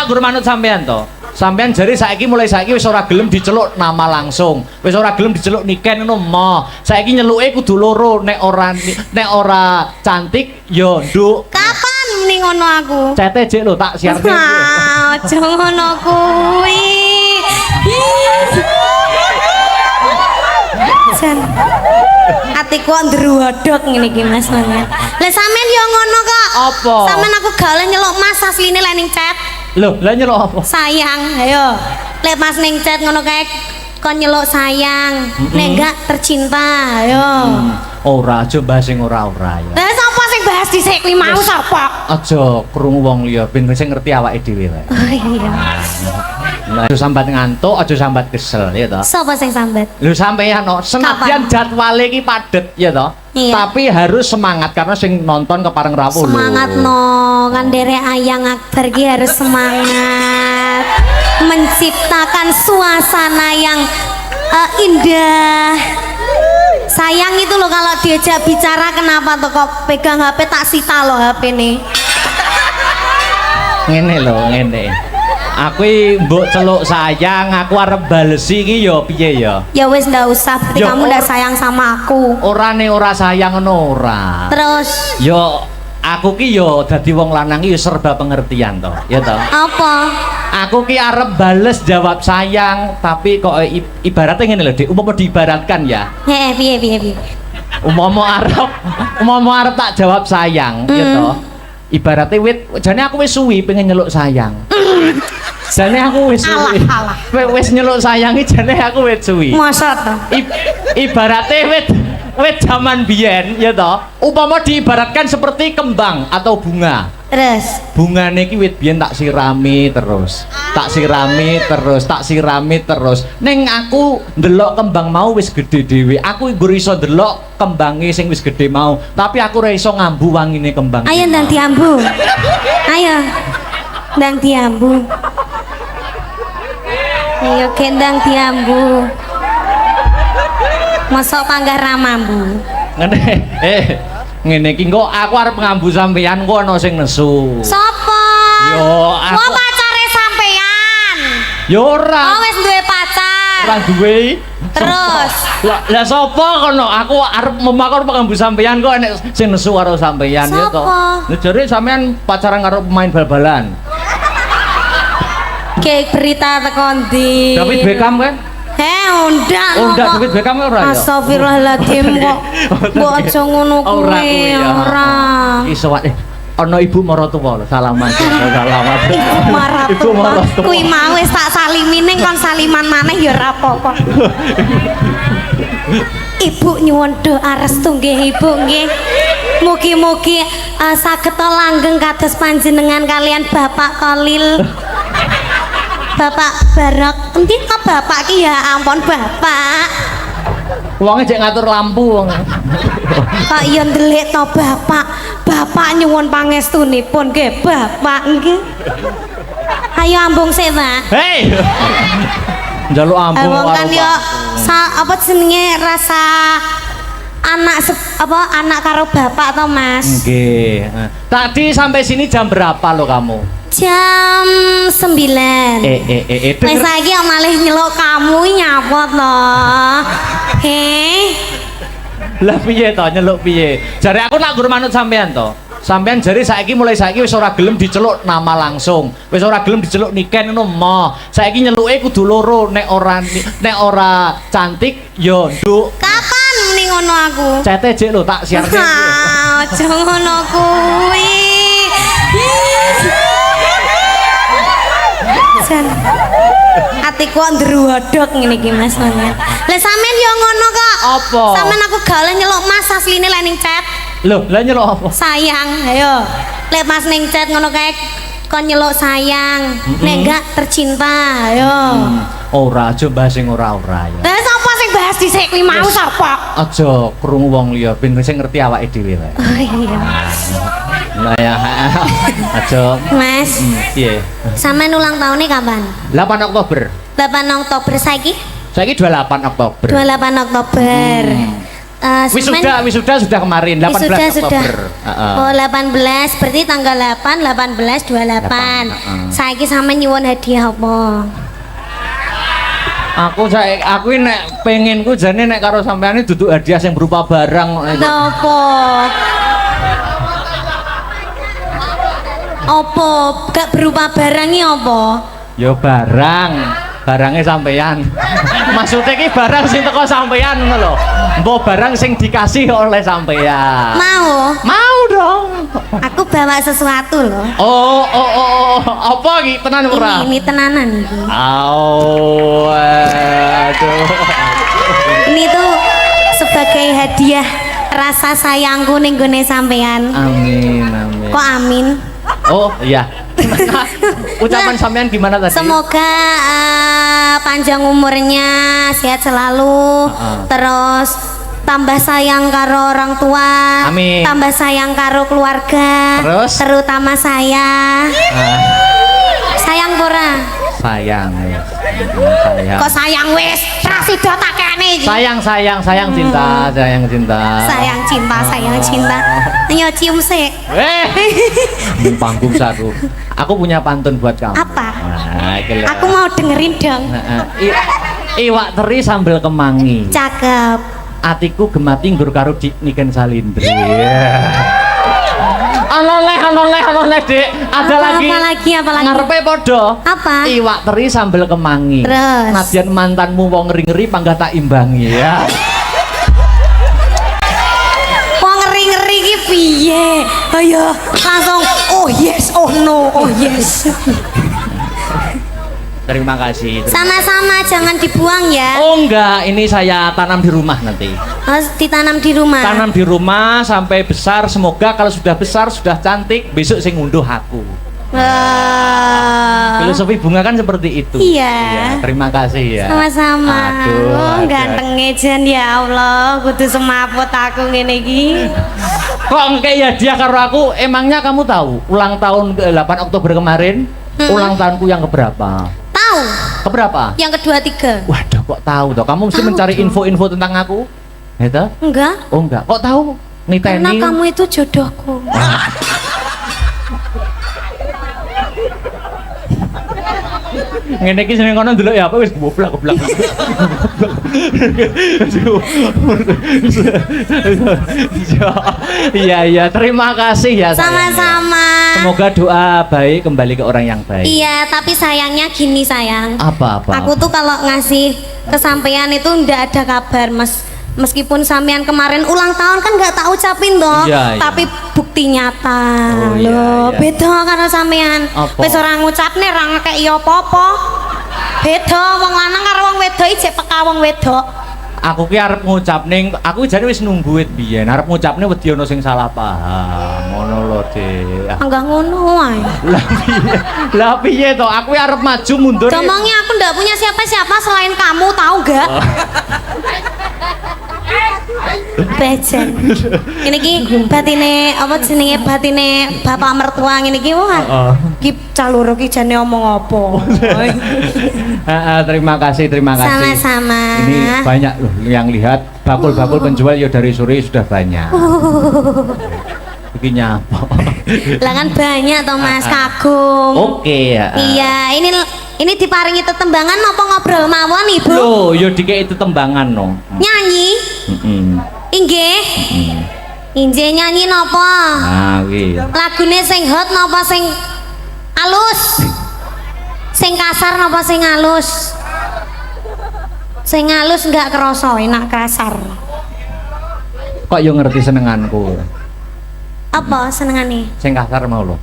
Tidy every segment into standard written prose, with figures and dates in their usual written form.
nak gur manut sampean to. Sampean jari mulai saiki wis ora gelem diceluk nama langsung. Wis ora gelem diceluk Niken ngono mo. Saiki nyeluke kudu loro, nek ora cantik ya nduk. Kapan muni ngono aku? Cete jek lho tak siarke. Aja ngono kuwi. Jan. Atiku ndruwodok ngene iki Mas Mangan. Lah sampean yo ngono kok. Apa? Sampean aku gale nyeluk Mas asline lek ning chat. Loh, lah nyeluk apa? Sayang, ayo. Lek Mas ning chat ngono kae kon nyeluk sayang. Nek enggak tercinta, ayo. Ora aja bahas sing ora-ora ya. Lah sapa sing bahas dhisik kuwi mau sapa? Aja krungu wong liya ben sing ngerti awake dhewe wae. Oh iya. Nah, aja sambat ngantuk, aja sambat kesel ya toh. Sapa sing sambat? Lho sampeyan no, senadyan jadwale iki padet ya toh. Iya. Tapi harus semangat karena sing nonton kepareng rawuh lho. Semangat no, kan derek Ayang Akbar ki harus semangat menciptakan suasana yang indah. Sayang itu loh kalau diajak bicara kenapa tuh kok pegang HP tak sita loh HP nih. Ngene lho, ngene. Aku mbok celuk sayang, aku arep balesi iki ya piye ya? Ya wis ndak usah, berarti Ya, kamu udah sayang sama aku. Ora sayang ngono ora. Terus Yo aku ki yo dadi wong lanang iki serba pengertian toh, ya toh. apa? Aku ki arep bales jawab sayang, tapi kok ibaratnya ngene lho, Dik. Umpama diibaratkan ya. Piye. Umpama arep tak jawab sayang, ya toh. Ibaratnya jane aku wis suwi pengen nyeluk sayang. Jane aku wis suwi. Wis nyeluk sayang iki jane aku wis suwi. Masa toh? Ibaratnya wit zaman biyen ya toh. Umpama diibaratkan seperti kembang atau bunga. Terus Bungane iki wit biyen tak sirami terus. Ning aku ndelok kembang mau wis gede dhewe. Aku nggo iso ndelok kembange sing wis gede mau, tapi aku ora iso ngambu wangine kembang. ayo ndang diambu. Ayo. Ndang diambu. Ayo kendang diambu. Masuk panggah ramambu. Ngene. Ngene iki kok aku arep ngambu sampeyan kok ana sing nesu. Sopo? Yo, aku Gua pacare sampean. yo ora. Oh wis duwe pacar. Ora duwe. Terus Lah sapa kono? Aku arep memakor pengambu sampeyan kok enek sing nesu karo sampeyan ya to. Sapa? Lah jare sampeyan pacaran karo pemain bal-balan. kayak berita tekan di David Beckham kan? undang Undang David Beckham ora ya? Astagfirullahaladzim kok mbok aja ngono kuwi ora. Iso wae. Ana ibu maratuwa lho, salaman. Salaman. Ibu maratuwa. Kuwi mau wis tak salimine kon saliman maneh ya ora apa-apa. Ibu nyuwun doa restu nggih Ibu nggih. Mugi-mugi saged langgeng kados panjenengan kalian Bapak Kolil. Bapak Barak, endi kok bapak ki ya ampun Bapak. Wonge jek ngatur lampu wong. Kok iya ndelik to Bapak. Bapak nyuwun pangestunipun nggih Bapak nggih. Ayo ambung sik, Pak. Hei. Njaluk ambung Wong kan yo apa jenenge rasa anak karo bapak to Mas. Nggih. Tadi sampai sini jam berapa lo kamu? Jam 9. Wis saiki yang malih nyeluk kamu nyapot loh. Lah piye to nyeluk piye? Jare aku nak gur manut sampean to. Sampean jare mulai saiki wis ora gelem diceluk nama langsung. Wis ora gelem diceluk Niken ngono mo. Saiki nyeluke kudu loro, nek ora cantik ya nduk. Kapan muni ngono aku? Cete jek lho tak siarke. Aja ngono kuwi. Jan. Atiku ndruwodok ngene iki Mas Mangan. Lah sampean yo ngono kok. Apa? Sampean aku gale nyeluk Mas asline lek ning chat. Loh, lah nyeluk apa? Sayang, ayo. Lek Mas ning chat ngono kae kon nyeluk sayang. Nek enggak tercinta, ayo. Ora aja bahas sing ora-ora ya. Lah sapa sing bahas dhisik kuwi mau sapa? Aja krungu wong liya ben sing ngerti awake dhewe wae. Oh iya. Lah ya. Aja. Mas. Piye? Sampean ulang tahunnya kapan? 8 Oktober. 8 Oktober saiki? Saiki 28 Oktober. 28 Oktober. Wisuda sudah kemarin 18 Wisuda sudah. Oktober. Oh 18 berarti tanggal 8 18 28. Saiki sampe nyuwun hadiah apa? Aku nek pengenku jane nek karo sampean iki duduk hadiah sing berupa barang. Apa? Apa? Gak berupa barang iki apa? Ya barangnya sampean. Maksudnya ki barang sing teko sampean ngono lho. Mbok barang sing dikasih oleh sampean. Mau dong. aku bawa sesuatu loh. Oh, apa iki tenan ora? Ini tenanan iki. Aduh. Ini tuh sebagai hadiah rasa sayangku ning gone sampean. Amin. Kok amin? Oh, iya. Ucapan sampean gimana tadi? Semoga panjang umurnya, sehat selalu, terus tambah sayang karo orang tua, amin. Tambah sayang karo keluarga, terutama saya. Sayang pura? Sayang. Kok sayang wis? Prasido tak kene iki. Sayang cinta. Sayang cinta. Ayo cium sik. Panggung satu. Aku punya pantun buat kamu. Apa? Nah, aku mau dengerin dong. Iwak teri sambel kemangi. Cakep. Atiku gemati nggur karo Niken Salindri. Anoleh Dik. Ada lagi. Apa lagi? Ngarepe padha. Apa? Iwak teri sambel kemangi. Terus. Nadyan mantanmu wong ngeri-ngeri panggah tak imbangi ya. Wong ngeri-ngeri iki piye? Ayo langsung oh yes, oh no, oh yes. Terima kasih. Sama-sama, jangan dibuang ya. Oh enggak, ini saya tanam di rumah nanti. Ditanam di rumah. Tanam di rumah sampai besar. Semoga kalau sudah besar, sudah cantik, besok sing ngunduh aku. Filosofi bunga kan seperti itu. Iya. Terima kasih ya. Sama-sama. Aduh, ganteng jen ya Allah, kudu semaput aku ngene iki. Kok kayak hadiah karo aku? Emangnya kamu tahu ulang tahun 8 Oktober kemarin? Ulang tahunku yang keberapa? Tahu. Keberapa? Yang kedua, 3. Waduh, kok tahu toh? Kamu mesti mencari info-info tentang aku. Gitu? Enggak. Oh enggak. Kok tahu? Niteni. Karena kamu itu jodohku. Ngene iki seneng kono ndelok ya apa wis goblok. Iya, terima kasih ya. Sama-sama. Semoga doa baik kembali ke orang yang baik. Iya, tapi sayangnya gini sayang. Apa? Aku tuh kalau ngasih kesampaian itu ndak ada kabar, Mas. Meskipun sampean kemarin ulang tahun kan nggak tak ucapin toh, iya. Tapi bukti nyata. Oh, loh, iya. beda karo sampean. Wis ora ngucapne ra ngekeki apa-apa. Beda wong lanang karo wong wedok iki jek peka wong wedok. Aku ki arep ngucapne, aku jane wis nunggu wit biyen, arep ngucapne wedi ana sing salah paham. Ngono lho, Dik. Enggak ngono wae. Lah piye to? Aku arep maju mundur. Ngomongnya aku ndak punya siapa-siapa selain kamu, tahu gak? Bejen. Ini ki batine apa jenenge batine bapak mertua ngene iki wah. Ki caluro ki jane omong apa. Terima kasih. Sama-sama. Ini banyak loh yang lihat bakul-bakul penjual ya dari sore sudah banyak. Begini apa? Lah kan banyak toh Mas, kagum. Oke ya. Iya, ini diparingi tetembangan apa ngobrol mawon Ibu? Loh, yo dikei tetembangan no. Nyanyi? Inggih. Inggih nyanyi napa? Nah, kuwi. Lagune sing hot napa sing alus? Sing kasar napa sing alus? Sing alus enggak kerasa, enak kasar. Kok yo ngerti senenganku. Apa senengane? Sing kasar mau lho.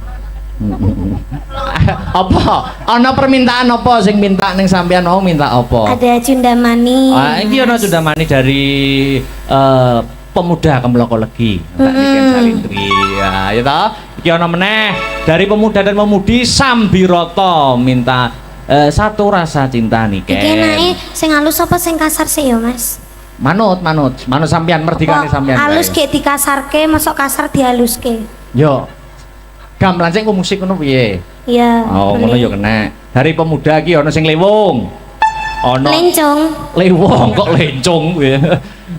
Apa? Ana permintaan apa sing minta ning sampean mau minta apa? Ada cundamani. Iki ana cundamani dari pemuda Kemloko Legi. Tak Niken Salindri. Ya toh. Iki ana meneh dari pemuda dan pemudi Sambiroto minta satu rasa cinta Niken. Iki enake sing halus apa sing kasar sih ya, Mas? Manut sampean merdikane sampean. Halus gek dikasarke, masuk kasar dihaluske. Yo. Gamelan sing musik ngono piye? Iya. Oh, ngono yo kena. Dari pemuda iki ana sing lewung. Ono Lencong. lewong kok lencong ya.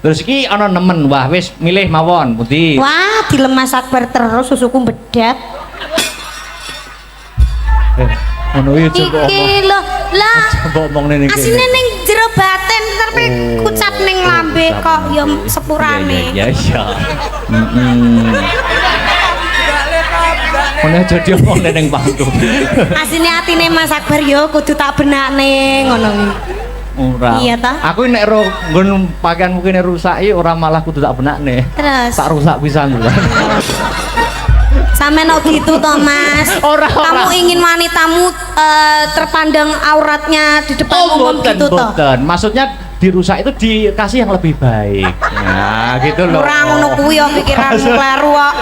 Terus iki ana nemen, wah wis milih mawon pundi. Wah, dilemas Akbar terus susuku bedak. Ngono iki coba Iki omong. lho, lah. Coba omong ning kene. Asine ning jero batin tapi kucat ning lambe kok ya sepurane. Iya iya. Ono jadi omong ning pangku. Asine atine Mas Akbar yo kudu tak benakne ngono iki. Ora. Iya ta? Aku nek ro nggon pakaian mungkin rusak iki ora malah kudu tak benakne. Terus Tak rusak pisan lho. sampe no gitu toh Mas. Ora, Kamu ora. ingin wanitamu terpandang auratnya di depan umum boten, gitu toh. boten. Maksudnya dirusak itu dikasih yang lebih baik. Nah, gitu loh. Ora ngono kuwi yo pikiranmu kleru kok.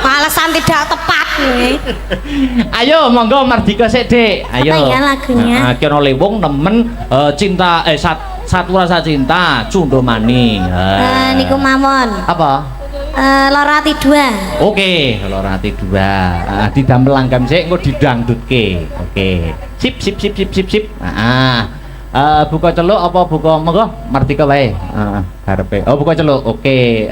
Alasan tidak tepat nih. Ayo monggo Mardika sik, Dik. Ayo. Apa ya lagunya? Nah, Kiono Lewong nemen cinta satu rasa cinta Cundo Maning. Niku mawon. Apa? Loro ati 2. Oke, Loro Ati 2. Didamel langgam sik engko didangdutke. Oke. Sip sip sip sip sip sip. Buka celuk apa buka monggo Mardika wae. Karepe. Oh, buka celuk. Oke.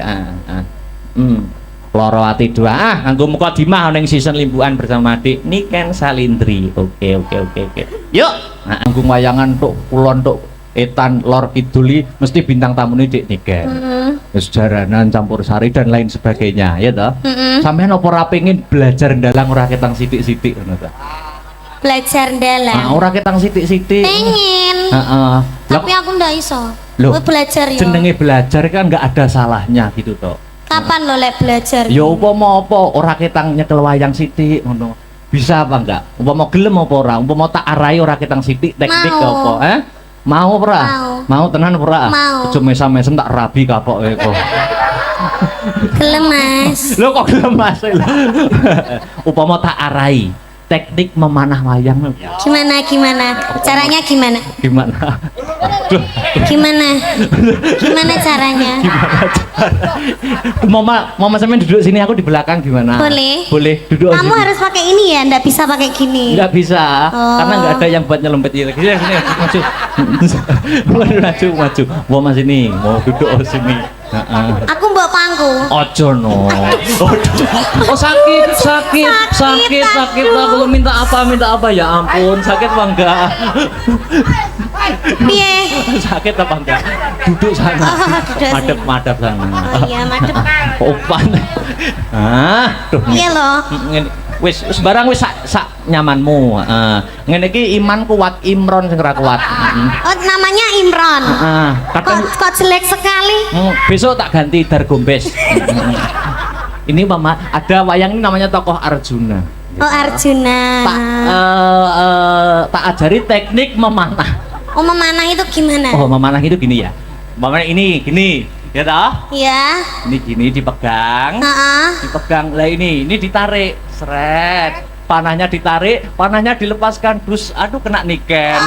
Loro Ati 2. Nganggo mukadimah ning season limbuan bersama Adik Niken Salindri. Oke. Yuk. Nganggo wayangan tuk kulon tuk Etan Lor Kiduli mesti bintang tamune Dik Niken. Sejaranan campur sari dan lain sebagainya, ya toh? Sampeyan apa ora pengin belajar ndalang ora ketang sithik-sithik ngono ta? Belajar ndalang. Ora ketang sithik-sithik. Pengen. Heeh. Tapi aku ndak iso. Loh, Belajar yo. jenenge belajar kan nggak ada salahnya gitu toh. Kapan lo lek belajar? Ya upama apa ora ketang nyekel wayang sithik ngono. Bisa apa enggak? Upama gelem apa ora? Upama tak arai ora ketang sithik teknik Mau. apa? Mau ora? Mau tenan ora? Mau. Aja mesam-mesem tak rabi kapoke kok. Gelem Mas. Lo kok gelem Mas? Upama tak arai teknik memanah wayang Gimana? Caranya gimana? gimana? Aduh, Gimana? Gimana caranya? Mama sampean duduk sini, aku di belakang gimana? Boleh. Boleh duduk Kamu sini. harus pakai ini ya, ndak bisa pakai gini. Nggak bisa, Oh. karena nggak ada yang buat nyelempet ini. Sini, maju. Maju. Mama sini, mau duduk sini. Aku mbok pangku. Ojo no. Oh sakit. Aku minta apa ya ampun, sakit apa enggak? Piye? Sakit apa enggak? Duduk sana. Duduk Madep sana. Oh iya, madep. Opan. Tuh. Iya loh. Wis barang wis sak nyamanmu. Ngene iki iman kuat, Imron sing ora kuat. Oh, namanya Imron. Kadang Kok jelek sekali? besok tak ganti Dargombes. Ini mama ada wayang ini namanya tokoh Arjuna. Oh, Arjuna. Tak ajari teknik memanah. Oh, memanah itu gimana? Oh, memanah itu gini ya. Memanah ini gini, ya toh? Ya. Ini gini dipegang. Heeh. Dipegang. Lah ini ditarik, seret. Panahnya ditarik, panahnya dilepaskan. Terus aduh kena niken.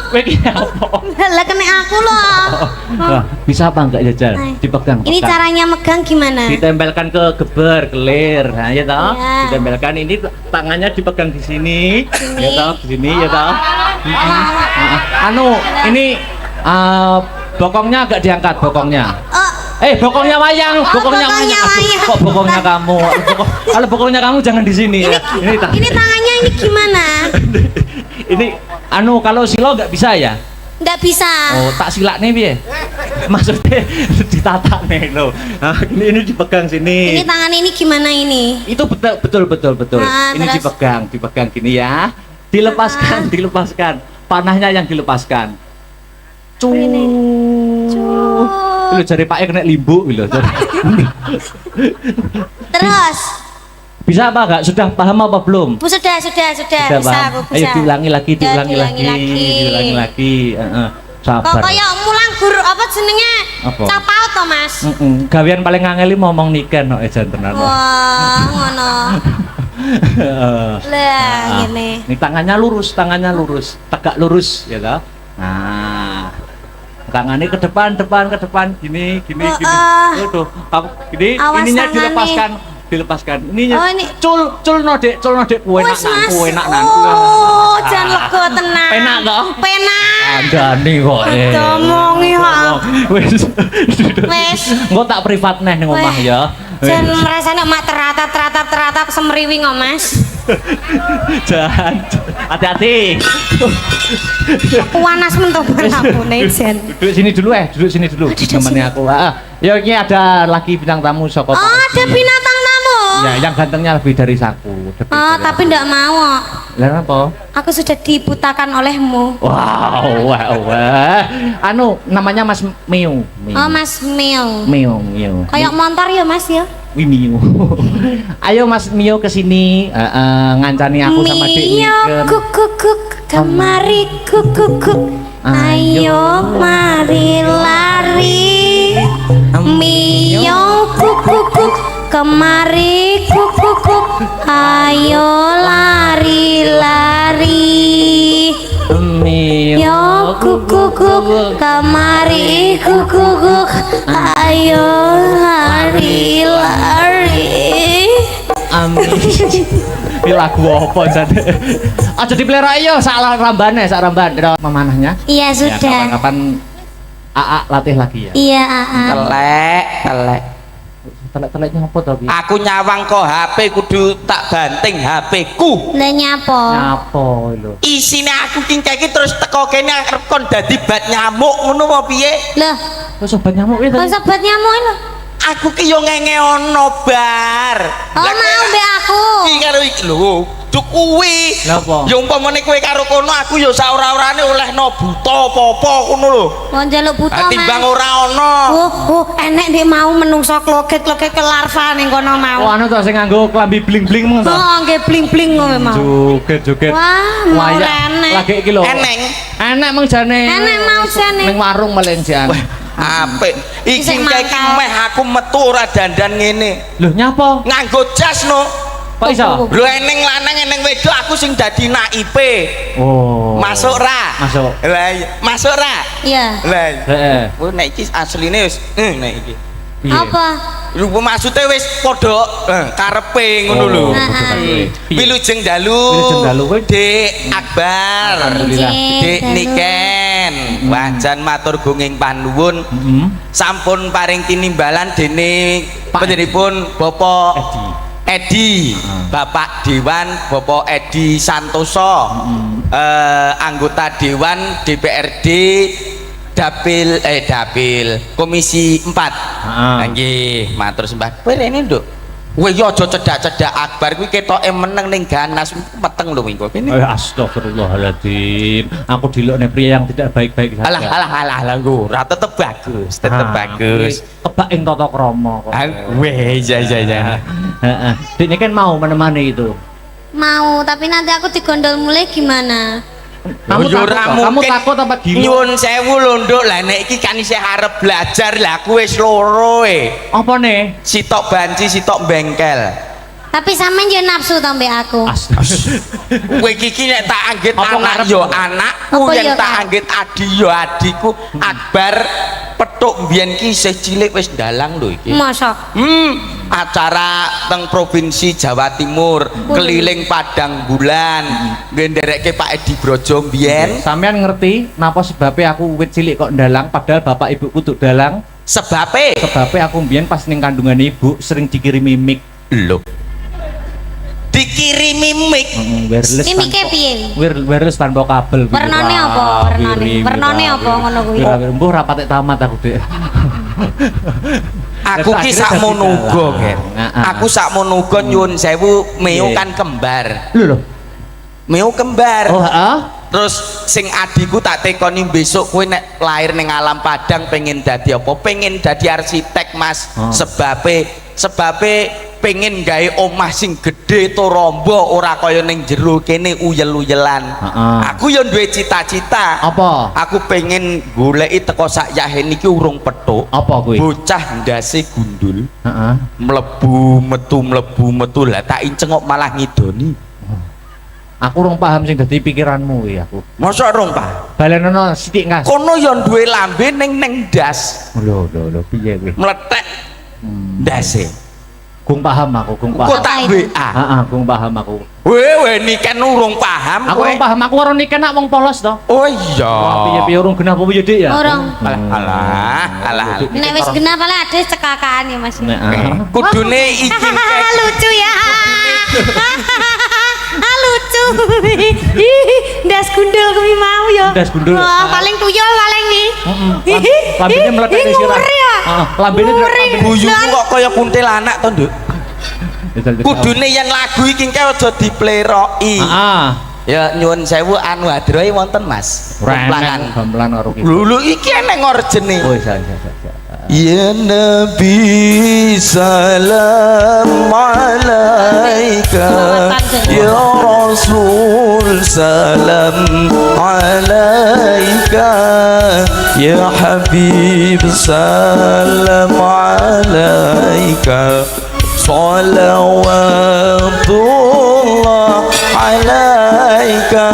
Begini apa? Lah kena aku loh. Bisa apa enggak jajal? Dipegang. Ini pegang. caranya megang gimana? Ditempelkan ke geber, kelir, nah ya toh. Iya. Ditempelkan ini tangannya dipegang di sini, ya toh, di sini ya toh. Anu, ini bokongnya agak diangkat bokongnya. Oh, Bokongnya wayang, bokongnya bokongnya wayang. wayang. Kok bokongnya kamu? Kalau bokongnya kamu jangan di sini ya. ini tangannya ini gimana? Ini anu kalau silo nggak bisa ya? Nggak bisa. Oh, tak silak nih piye? Maksudnya ditata nih lo. Ini dipegang sini. Ini tangan ini gimana ini? Itu betul. Ini Terus? dipegang gini ya. Dilepaskan. Panahnya yang dilepaskan. Ini. Lu jari Pak kena limbu lho. Terus? Bisa apa enggak? Sudah paham apa belum? Sudah. Bisa Paham? aku bisa. Ayo diulangi lagi. Ya, diulangi lagi. Sabar. Kok kayak mulang guru apa jenenge? Apa? Capaut to, Mas? Gawean paling ngangeli ngomong niken kok jan tenan. Wah, ngono. Lah, ngene. Ini tangannya lurus, tegak lurus ya toh. Nah. Tangannya ke depan, gini. Tuh, kamu gini, Awas ininya tangannya. dilepaskan. Ininya Oh, ini. cul no dek, kue Wes, Mas. enak nan. Oh, jan lega tenan. Penak toh? Penak. Andani kok. Domongi kok. Wis. Wis. Engko tak privat neh ning omah ya. Jan rasane mak teratap semriwing kok, Mas. Jan. Hati-hati. Panas mentoban ambune jan. Duduk sini dulu duduk sini dulu. Nemeni aku. Heeh. Ya ini ada lagi bintang tamu saka. Oh, ada binatang tamu. Ya, yang gantengnya lebih dari aku. Oh, tapi ndak mau. Lah apa? Aku sudah dibutakan olehmu. Wow. Anu namanya Mas Miu. Oh, Mas Mio. Miu. Kayak montor ya, Mas ya? Wih Miu. Ayo Mas Miu kesini ngancani aku sama Dek Mio Niken. kuk kemari kuk. Ayo mari lari. Mio kuk kemari kuk. Ayo lari. Mio kuk kemari kuk. Ayo lari. Amin. Ini lagu apa jadi? Aja dipelera yo sak rambane, sak ramban memanahnya. Iya Ya, sudah. kapan AA latih lagi ya. Iya, Aa. Telek. Telek-teleknya apa to iki? Aku nyawang kok HP kudu tak banting HP ku. Lah nyapo? Nyapa lho. Isine aku kingkeki terus teko kene arep kon dadi bat nyamuk ngono apa piye? Lah, Kok sobat nyamuk iki? kok sobat nyamuk lho. Aku ki yo ngenge ono bar. Oh, mau mbek aku. Iki karo iki lho, duk kuwi. Lha apa? Yo umpamane kowe karo kono aku yo sak ora-orane olehno buta apa-apa ngono lho. Mau njaluk buta, Mas. Timbang ora ono. Enek ndek mau menungso kloget-kloget ke larva ning kono Oh mau. anu to sing nganggo klambi bling-bling mong to. Oh, nggih bling-bling ngono mau. Joget-joget. Wah, mau enek. Lagi iki lho. Eneng. Enek mong jane. Enek mau jane. Ning warung maling jan. Apik. Iki Isih keki mangkal. meh aku metu ora dandan ngene. Lho nyapa? Nganggo jas no. Kok iso? Lho eneng lanang eneng wedok aku sing dadi naipe. Oh. Masuk ra? Masuk. Lah iya, masuk ra? Iya. Lah. Heeh. Oh nek iki asline wis nek iki. Piye? Apa? Lho maksude wis padha karepe ngono lho. Piye? Wilujeng dalu. Wilujeng dalu kowe Dik Akbar. Alhamdulillah. Dik Niken. Wajan matur gunging panuwun. Heeh. Sampun paring tinimbalan dene Pak panjenenganipun Bapak Edi. Edi, Bapak Dewan, Bapak Edi Santoso, anggota Dewan DPRD Dapil Komisi 4. Nggih, matur sembah. Kowe rene, Nduk. Kowe yo aja cedak-cedak Akbar kuwi ketoke meneng ning ganas meteng lho kowe kene. Astagfirullahaladzim. Aku dilokne pria yang tidak baik-baik saja. Alah ora tetep bagus, tetep bagus. Kebak ing tata krama kok. Weh, iya. Heeh. Dik ini kan mau menemani itu. Mau, tapi nanti aku digondol mulai gimana? Kamu Yo, takut ora toh? Kamu mungkin. takut apa gila? Nyuwun sewu lho Nduk, lah nek iki kan isih arep belajar lah aku wis loro Apa nih? sitok banci sitok bengkel. Tapi sampean yo nafsu to mbek aku. Astaga. Kowe iki nek tak anggit Apa anak ngarep? yo anakku, Apa yen yo, tak Kak? anggit adi yo adiku. Akbar petuk mbiyen ki isih cilik wis dalang lho iki. Masa? Acara teng provinsi Jawa Timur, keliling Padang Bulan, ngenderekke Pak Edi Brojo mbiyen. Sampean ngerti napa sebabnya aku wit cilik kok ndalang padahal bapak ibuku tuh dalang? Sebabe Sebabnya aku mbiyen pas ning kandungan ibu sering dikirimi mic. lho. Dikirimi mic. Wireless. Ini mikir piye? Wireless tanpa kabel. Warnane apa? Warnane apa ngono kuwi? Mbuh ra patek tamat aku, Dik. Aku ki Akhirnya sak jadi monugo, dalang. Ken. Heeh. Aku sak monugo nyuwun sewu, Meo Iya. kan kembar. Lho. Meo kembar. Oh, heeh. Terus sing adiku tak tekoni besok kowe nek lahir ning alam Padang pengen dadi apa? Pengen dadi arsitek, Mas. Oh. Sebabe pengen gawe omah sing gedhe to rombo ora kaya ning jero kene uyel-uyelan. Heeh. Aku yo duwe cita-cita. Apa? Aku pengen goleki teko sak yahe niki urung petuk. Apa kuwi? Bocah ndase gundul. Heeh. Mlebu metu lah tak incengok malah ngidoni. Aku urung paham sing dadi pikiranmu kuwi aku. Mosok rong Pak. Balenono sithik ngas. Kono yo duwe lambe ning das Lho piye kuwi? meletek ndase. Gung paham aku, gung Kok paham. tak Apa itu? WA. Heeh, gung paham aku. Weh niken urung paham Aku kowe. ora paham, aku karo niken nak wong polos to. Oh iya. Wah, piye-piye urung genah apa piye Dik ya? Orang. Alah. Nek wis genah pala ada cekakaan ya Mas. Nek Kudune iki Lucu ya. Lucu. Ndas gundul kuwi mau ya. Ndas gundul. Wah, paling tuyul paling nih. lambene meledak di sirah. Nguri ya. Heeh, lambene Nguri. buyumu kok kaya kuntilanak to, Nduk. Kudune yen lagu iki engke aja dipleroki. Heeh. Ya nyuwun sewu anu adroe wonten Mas. Remen gamelan karo kita. Lulu iki eneng orjene. Oh, iya. Ya Nabi salam alaika Ya Rasul salam alaika Ya Habib salam alaika Salawatullah alaika.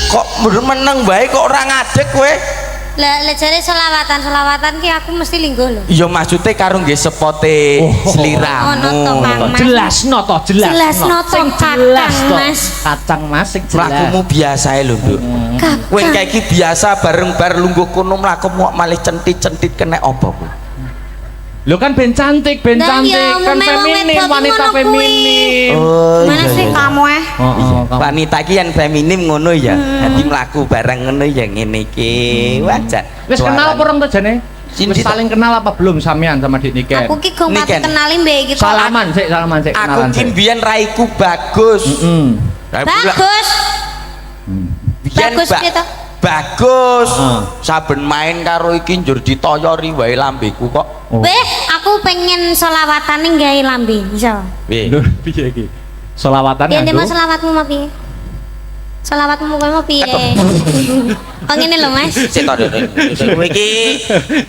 Kok meneng bae kok ora ngadeg kowe? Lah jare selawatan ki aku mesti linggo lho. Iya maksudnya karo nggih sepote Ono to, sliramu. Kang Mas. Jelasno to, jelasno. Jelasno to, Sing Kakang jelas to. Mas. Kacang Mas sing jelas. Mlakumu biasa lho, Nduk. Kowe Kakang. iki biasa bareng bar lungguh kono mlaku malih centit-centit kena apa kowe? Lho kan ben cantik, Lah, kan ya, memang feminim, wedok wanita ngono kuwi. feminim. Oh, Mana sih kamu Heeh, kamu. Wanita iki yang feminim ngono ya. Dadi mlaku bareng ngono ya ngene iki. Wajah. Wis kenal apa urung to jane? Sindi Wis to. saling kenal apa belum sampean sama Dik Niken? Aku ki gong pati Niken. kenali mbek iki kok. Salaman sik, Aku kenalan ki sik. mbiyen raiku bagus. Bagus. Biyen Bagus piye to? bagus. Heeh. Saben main karo iki njur ditoyori wae lambeku kok. Oh. Weh, aku pengen selawatane gawe lambe, iso. Weh. Lho piye iki? Selawatan Piye ndek nganggo. mau selawatmu mau piye? Selawatmu kowe mau piye? Oh ngene lho Mas. Sik to kowe iki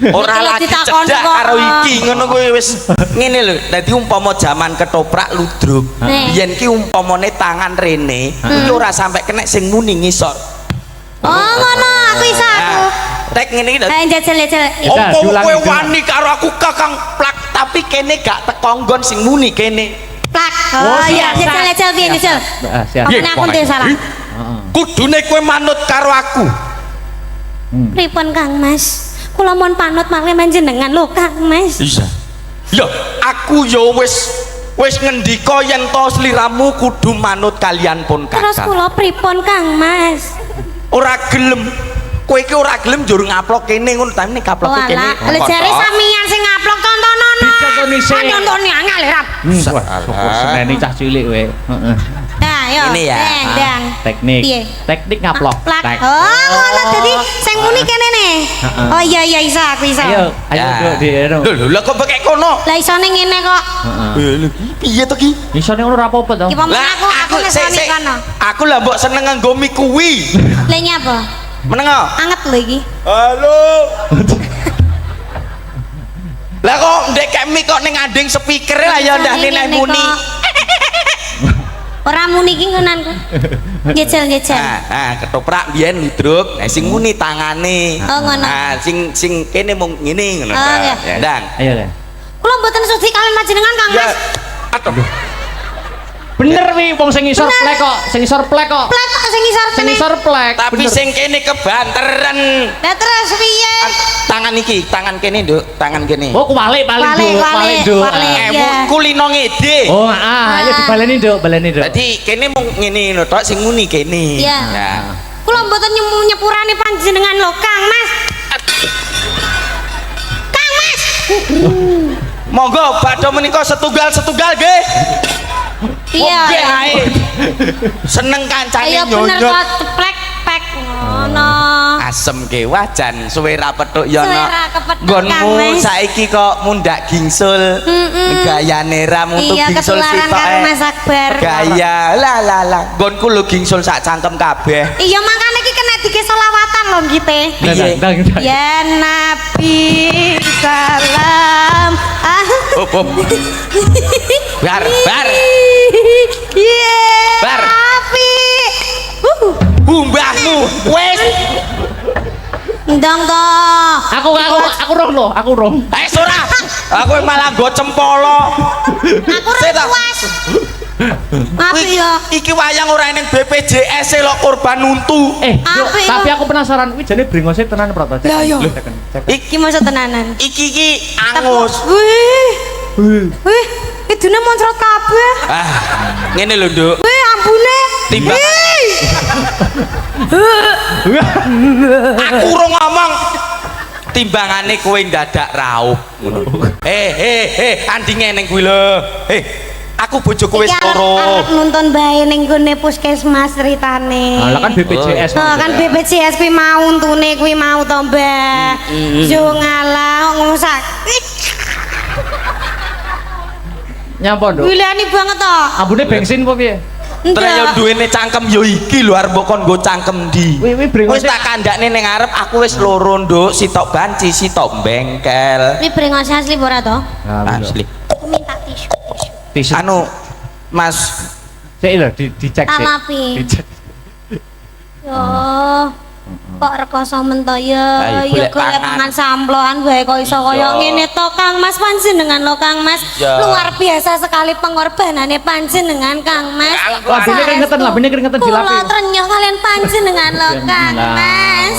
ora Iki lagi ditakoni cedak kok. karo iki ngono kowe wis ngene lho. Dadi umpama jaman ketoprak ludruk, Nih. biyen ki umpamane tangan rene iki ora sampe kena sing muni ngisor. Oh ngono, aku iso aku. Tek ngene iki lho. Jajal. Dah, Opo diulangi, kowe diulangi. wani karo aku kakang plak tapi kene gak teko nggon sing muni kene. Plak. Oh, Oh iya, siap, jajal piye jajal. Ah, siap. Apa nek aku ndek salah? Heeh. Kudune kowe manut karo aku. Pripun Kang Mas? Kula mohon panut marang panjenengan lho Kang Mas. Iya. Ya, aku ya wis ngendika yen to sliramu kudu manut kalian pun Terus kakak. kula pripun Kang Mas? Ora gelem. Kowe iki ora gelem njur ngaplok kene ngono ta nek kaploke kene. Walah, lha jare sampeyan sing ngaplok tontonono. Dicontoni sik. Nyontoni angel ya. Rap. Wah, syukur seneni cah cilik we. Heeh. Nah, yo. Ini ya. Dang. Teknik. Piye? Teknik ngaplok. Plak. Tek. Oh, ngono dadi sing muni kene ne. Heeh. Oh iya iso aku iso. Ayo, Duk, Dik. Lho, lha kok bekek kono? Lah isone ngene kok. Heeh. Piye to ki? Isone ngono ora apa-apa to. Ki pamane aku sik, nesoni sik. kono. Aku lah mbok seneng nganggo mie kuwi. Lah nyapa? Meneng ah? Anget lho iki. Halo. Lah kok ndek kek mie kok ning anding speaker lah ya ndak Ngene nek kok. muni. Ora muni iki ngonanku. Jejel. Ketoprak biyen ludruk, nah sing muni tangane. Oh, ngono. Nah, sing kene mung ngene ngono. Oh, iya. Ya, Dang. Ayo deh. Kula mboten sudi kalian panjenengan Kang Ya. Mas. Aduh. Bener wi wong sing isor plek kok, sing isor plek kok. Plek kok sing isor Sing kene. isor plek. Tapi bener. sing kene kebanteren. Lah terus piye? Tangan iki, tangan kene, Nduk, tangan kene. Oh, kuwalik paling Walik, Duk, walik, paling Duk. walik. Ah. Iya. Kulino ngede. Oh, ayo dibaleni Duk, baleni Duk. Dadi kene mung ngene lho tok sing muni kene. Iya. Nah. Kula mboten nyepurane panjenengan lho Kang Mas. Kang Mas. Monggo badhe menika setunggal-setunggal nggih. Iya. Nggih iya. ae. Seneng kancane Ayo bener nyonyot. kok plek pek ngono. Asem ke wajan suwe ra petuk ya Suwe no. ra kepethuk, Nggonmu Kang Mas. saiki kok mundak gingsul. Gayane ra mutu Iya gingsul ketularan sitok. karo Mas Akbar. Gaya lah. Nggonku lho gingsul sak cangkem kabeh. Iya makane iki kena dike selawatan lho ngite. Piye? Dang. Ya Nabi salam. Op. Bar. Iya. Bar. Nabi. Mbahmu wis Ndang to. Aku rong lho, aku rong. Ora. Aku malah nggo cempolo. Aku ora puas. Api ya. Iki wayang ora ning BPJS lho korban untu. Apik, Tapi aku penasaran, kuwi jane brengose tenan Proto. Lah yo. Iki Iki masa tenanan. iki angus. Wih, idune moncrot kabeh. Ngene lho, Nduk. Wih, ampune. Timbang. Aku urung ngomong. Timbangane kowe ndadak raup. Andinge ning kuwi lho. Aku bojoku wis loro. Arep nonton bae ning gone puskesmas ceritane. Lah kan BPJS. Kan BPJS kuwi mau untune kuwi mau to, Mbah. Yo ngalah ngomong sakit. Nyapa, Nduk? Wilani banget to. Ambune bensin apa piye? Terus yo duwene cangkem yo iki lho arep mbok kon nggo cangkem ndi. Wi Wis brengose. tak kandakne ning ngarep aku wis loro, Nduk. Sitok banci, sitok bengkel. Ini brengos asli ora to? Asli. Aku minta tisu. Tisu. Anu Mas Sik lho dicek sik. Alapi. Dicek. Yo. Kok rekoso men to ya? Ayo, Ya golek golek pangan. pangan samploan wae kok iso kaya ngene to, Kang Mas. Panjenengan lo, Kang Mas. Ya. Luar biasa sekali pengorbanannya panjenengan, Kang Mas. Lambene keringetan, lambene keringetan dilapi. Kula trenyuh kalian panjenengan lo, Kang Lah, Mas.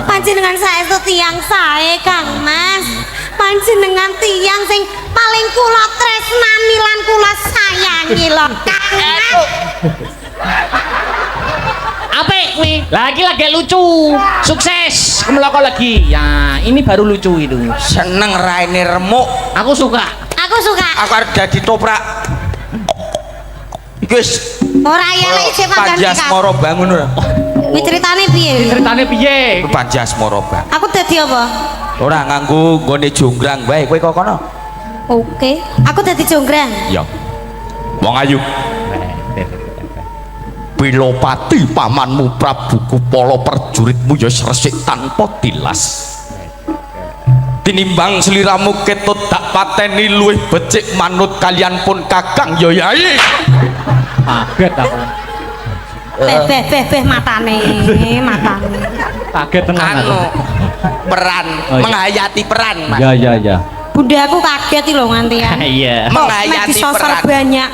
Panjenengan saestu tiyang sae, Kang Mas. Panjenengan tiyang sing paling kula tresnani lan kula sayangi lo, Kang Mas. Apik kuwi. Lagi lucu. Sukses. Kemeloko lagi. Ya, ini baru lucu itu. seneng raine remuk. Aku suka. Aku suka. Aku arep dadi toprak. Iki wis Ora ya lek isih panggan Panjas nikah. Moro bangun ora. Kuwi ceritane piye? Ceritane piye? Panjas Moro bang. Aku dadi apa? Ora nganggo nggone jonggrang bae kowe kok kono. Oke. Aku dadi jonggrang. Ya. Wong ayu. Pilopati pamanmu Prabu Kupala prajuritmu ya resik tanpa tilas. Tinimbang sliramu ketut dak pateni luwih becik manut kalian pun Kakang ya Yai. Kaget aku. Beh matane. Kaget tenan aku. Anu peran Oh, iya. menghayati peran Mas. Ya. Bunda aku kaget lho ngantian. Iya. Menghayati disosor peran. banyak.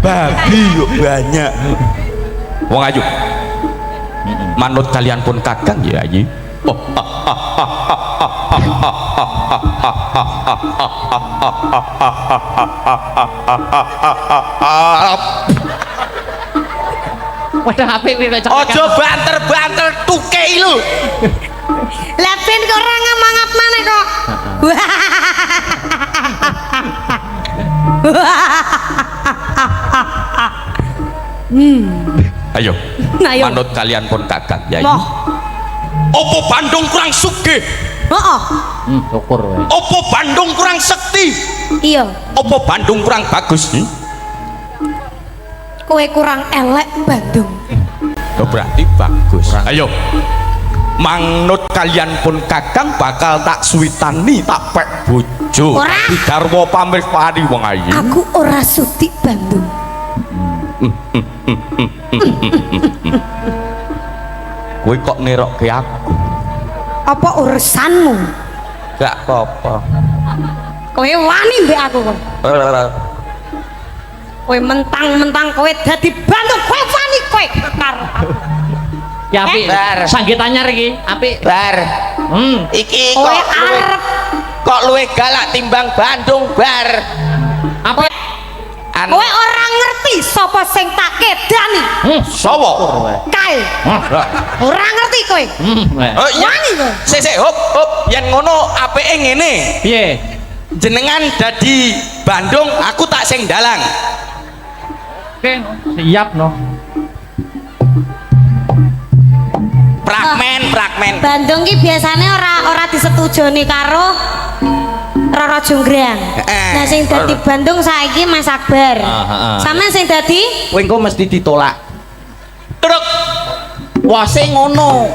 Babi yuk banyak. Wong ayu. Manut kalian pun Kakang ya Yai. Wadah apik kuwi kok Ojo banter-banter tukei lu. Lah ben kok ora ngamangap maneh kok. Ayo. Nah, ayo. Manut kalian pun Kakang Yai. Loh. Opo Bandung kurang sugih? Heeh. syukur wae. Opo Bandung kurang sekti? Iya. Opo Bandung kurang bagus? Kowe kurang elek Bandung. Oh, berarti bagus. Ayo. Manut kalian pun Kakang bakal tak suwitani tak pek bojo. Ora. Digarwa pamrih pari wong ayu. Aku ora suti Bandung. Kowe kok nerokke aku? Apa urusanmu? Gak apa-apa. Kowe wani mbek aku kok. Kowe mentang-mentang kowe dadi Bandung, kowe wani kowe karo aku. Ya apik. Bar. Sanggit anyar iki, apik. Bar. Iki Kowe kok luwih, kok luwih galak timbang Bandung bar. Apik. Anu Kowe ora ngerti sapa sing tak kedani. sapa? Kae. Ora ngerti kowe. Oh iya. Wani kowe. Sik hop yen ngono apike ngene. Piye? Jenengan dadi Bandung, aku tak sing dalang. Oke, siap no. Fragmen. Bandung ki biasane ora disetujoni karo Roro Jonggrang. Nah sing dadi Bandung saiki Mas Akbar. Sampeyan sing dadi Kowe engko mesti ditolak. Truk. Wase ngono.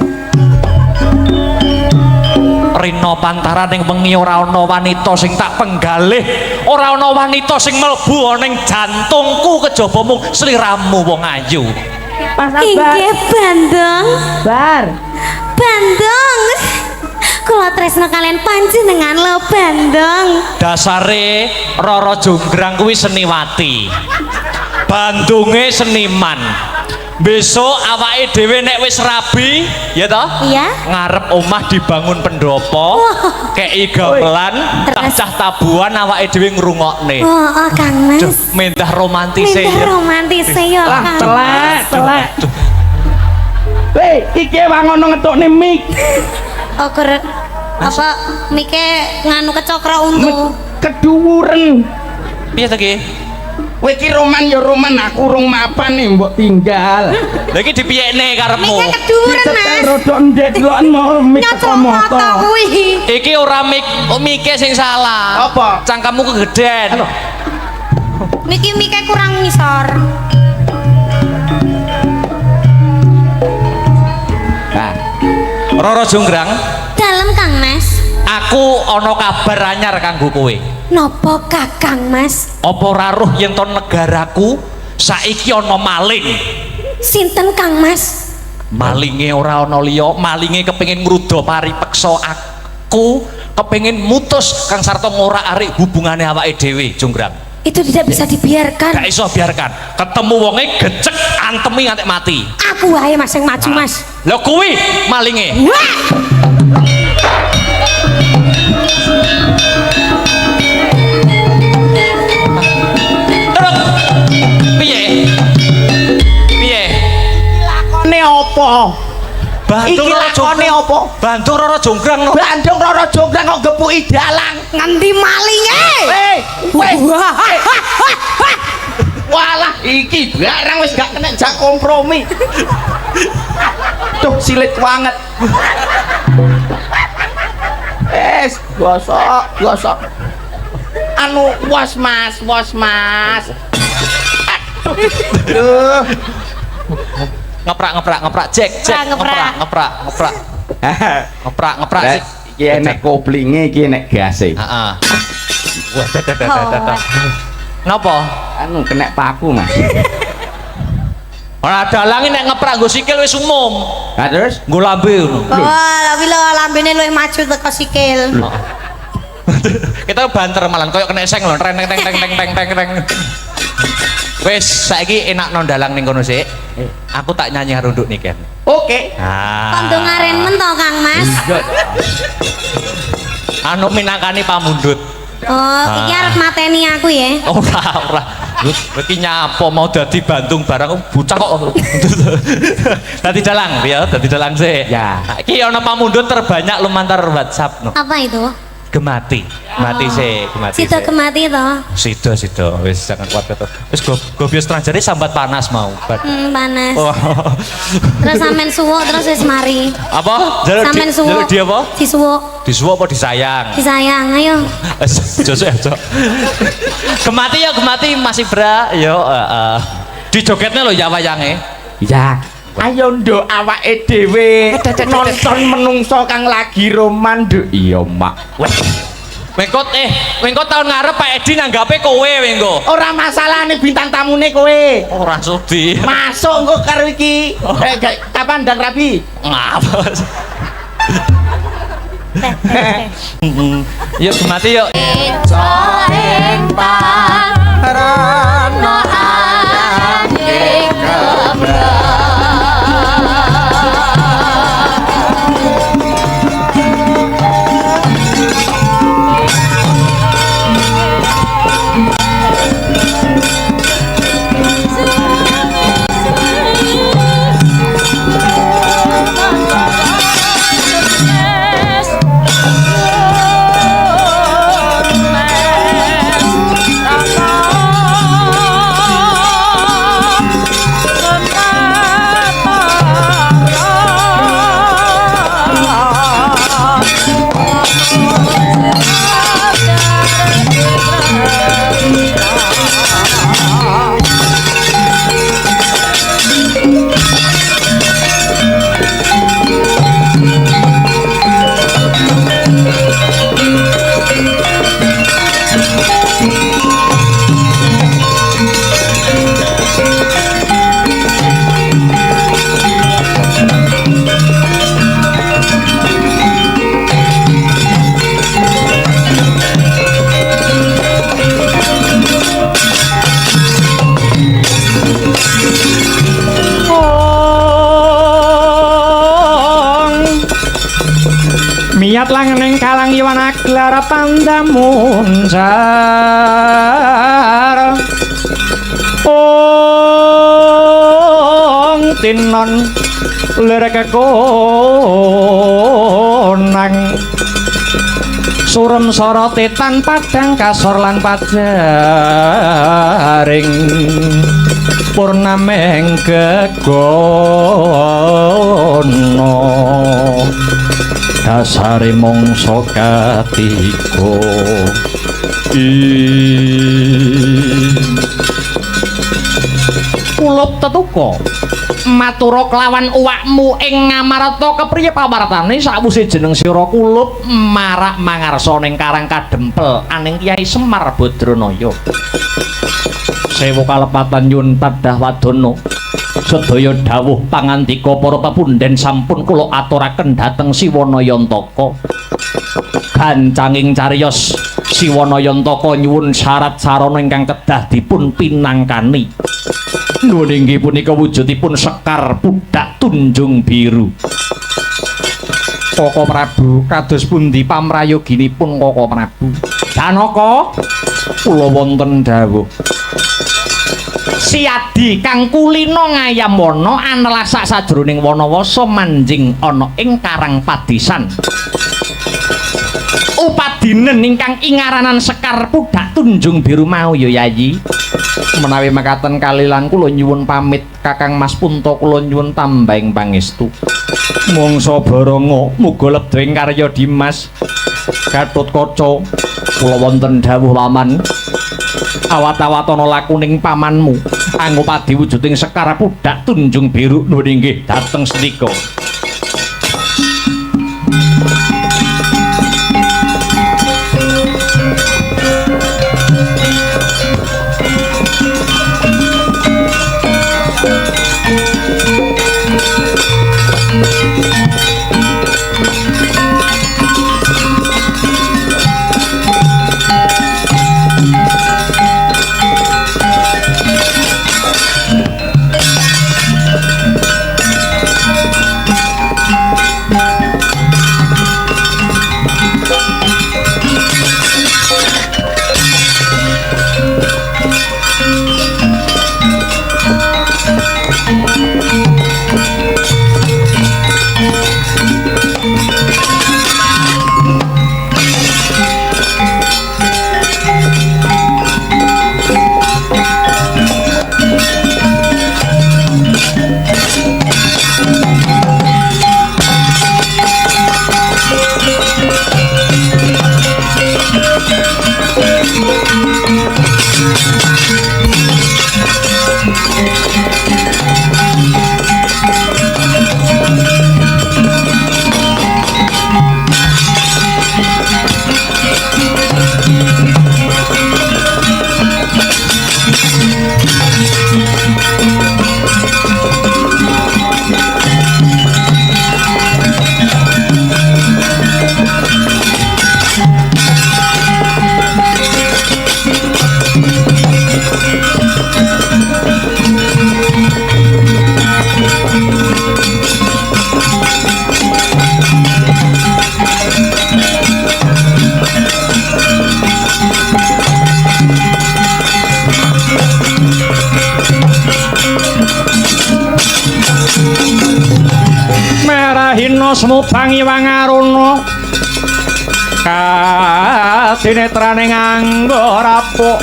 Rina pantaran ning wengi ora ana wanita sing tak penggalih, ora ana wanita sing mlebu ning jantungku kejaba mung sliramu wong ayu. inggih Bandung. Bar. Bandung. kula tresno kalian panjenengan lo Bandung. Dasare Roro Jonggrang kuwi seniwati. Bandunge seniman. Besok awake dhewe nek wis rabi, ya toh? Iya. Ngarep omah dibangun pendopo, kei gamelan, cah-cah tabuhan awake dhewe ngrungokne. Oh, Kang Mas. Duh, mentah romantis Minta ya. romantis ya. Kang. Telek. Hei, iki wae ngono ngetokne mik. Oh, apa mike nganu kecokra untu. Keduwuren. Piye to ki? Kowe iki roman ya roman, aku rung mapan nih mbok tinggal. Lha iki dipiyekne karepmu? Mike keduren Mas. Rodok ndek deloken mau mik teko moto. kuwi. Iki ora mike sing salah. Apa? Cangkemmu kegeden. Mike kurang ngisor. Nah, Roro Jonggrang, Dalam Kang Mas. aku ana kabar anyar kanggo kowe. Nopo Kakang Mas? Apa ora roh yen to negaraku saiki ana maling. Sinten Kang Mas? Malinge ora ana liya, malinge kepengin ngruda paripeksa aku, kepengin mutus Kang Sarto ngorak-arik hubungane awake dhewe, Jonggrang. Itu tidak bisa dibiarkan. Gak iso biarkan. Ketemu wonge gecek antemi nganti mati. Aku wae Mas yang maju Mas. Lha kuwi malinge. Wah! Terus piye? Piye? lakone apa? Bandung Iki Roro lakone Jonggrang. apa? Bandung Roro Jonggrang no. Bandung Roro Jonggrang kok gepuki dalang. Ngendi malinge? Weh. Walah, iki barang wis gak kena jak kompromi. Tuh silit banget. Gosok. Anu was mas. Aduh. Ngeprak Jack. Ngeprak sih. Iki enek koplinge, iki enek gase. Heeh. Wah, dadah. Napa? Anu kena paku, Mas. Ora dalange nek ngeprak nggo sikil wis umum. Nah, terus Nggo lambe ngono. Oh, tapi lo lambene luwih maju teko sikil. Kita banter malan koyo kena seng lho, teng. Wis saiki enak no dalang ning kono sik. Aku tak nyanyi karo nduk niken. oke. Kondo ngaren men to Kang Mas. Anu minangkani pamundhut. Oh, iki arep mateni aku ya. Ora. Iki nyapa mau dadi Bandung barang bocah kok. Dadi dalang ya, dadi dalang sik. Ya. Iki ana pamundhut terbanyak lumantar WhatsApp no. Apa itu? Gemati. Mati sik, gemati. Sida kemati to. Sido. Wis jangan kuat keto. Wis go bios terang jare sambat panas mau. Panas. Oh. Terus sampean suwuk terus wis mari. Apa? Jaluk Sampean suwuk. dia apa? Disuwuk. Disuwuk apa disayang? Disayang, ayo. Jose. Gemati masih bra. Yo, Dijogetnya lo ya wayange. Ya. Ayo nduk awake dhewe nonton menungso kang lagi roman nduk. Iya, Mak. Wengko tahun ngarep Pak Edi nanggape kowe wengko. Ora masalah nih bintang tamune kowe. Ora sudi. Masuk engko karo iki. Kapan ndang rabi? Ngapa? Yuk gemati yuk. Niat langening kalang iwan aglar pandamuncar Ong tinon lir kekonang surem soroti tanpa padang kasor lan pajaring purnameng gegono dasare mangsa katiga kulup tetuko matura kelawan uwakmu ing ngamarta kepriye pawartane sakwise jeneng sira kulup marak mangarsa ning Karang Kadempel aning Kyai Semar Badranaya sewu kalepatan nyuwun tadah wadana sedaya dawuh pangandika para pepunden sampun kula aturaken dhateng Siwanayantaka gancanging cariyos Siwanayantaka nyuwun syarat sarana ingkang kedah dipun pinangkani nuwun inggih punika wujudipun Sekar Pudhak Tunjung Biru Koko Prabu kados pundi pamrayoginipun Koko Prabu Janaka kula wonten dawuh Siadi kang kulina ngayamana anelasak sajroning wanawasa manjing ana ing Karang Padisan upadinen ingkang ingaranan Sekar Pudhak Tunjung Biru mau ya Yayi menawi mekaten kalilan kula nyuwun pamit Kakang Mas Punta kula nyuwun tambahing pangestu mangsa baranga muga lebda ing karya Dimas Gatotkaca kula wonten dawuh laman awat-awatana lakuning pamanmu angupadi wujuding Sekar Pudhak Tunjung Biru nuwun inggih dhateng senika Hina smubangi wangaruna katinetrane nganggo rapuk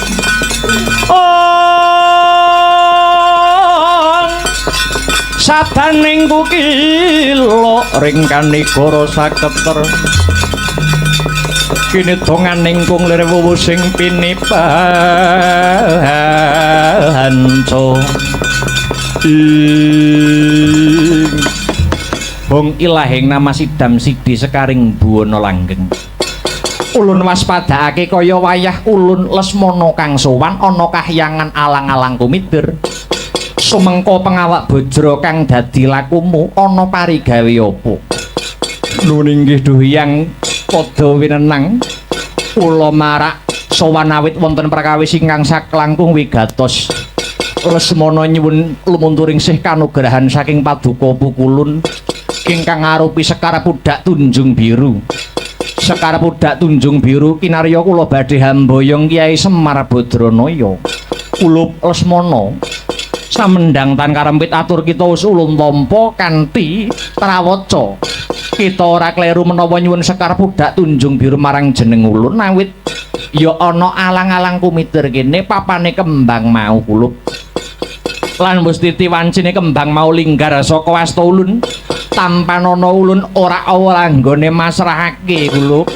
sadaning kukila ringkan negara saketer kini donganing kung lir wuwu sing pinipanco Bong ilahing nama Sidam Sidi Sekaring Buwana Langgeng ulun waspadakake kaya wayah ulun Lesmana kang sowan ana kahyangan alang-alang kumitir sumengko pengawak bojro kang dadi lakumu ana parigawe apa nuwun inggih Duh Hyang padha winenang kula marak sowan awit wonten prakawis ingkang saklangkung wigatos Lesmana nyuwun lumunturing sih kanugrahan saking paduka pukulun ingkang arupi Sekar Pudhak Tunjung Biru Sekar Pudak Tunjung Biru kinarya kula badhe hamboyong Kyai Semar Badranaya. Kulup Lesmana samendang tan karempit atur kita wis ulun tampa kanthi trawaca. Kita ora kleru menawa nyuwun Sekar Pudak Tunjung Biru marang jeneng ulun awit ya ana alang-alang kumitir kene papane kembang mau kulup. Lan wis titiwancine kembang mau linggar saka wasta ulun. Tampan ana ulun ora ora nggone masrahake kulup.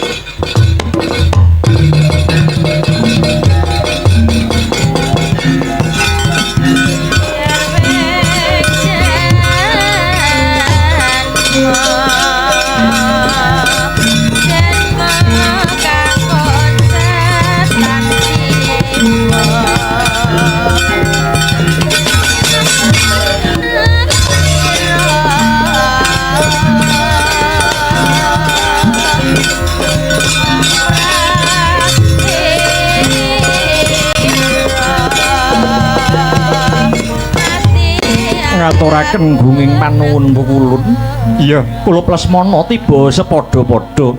Ngaturaken gunging panuwun pukulun. Iya, kula Lesmana tiba sepadha-padha.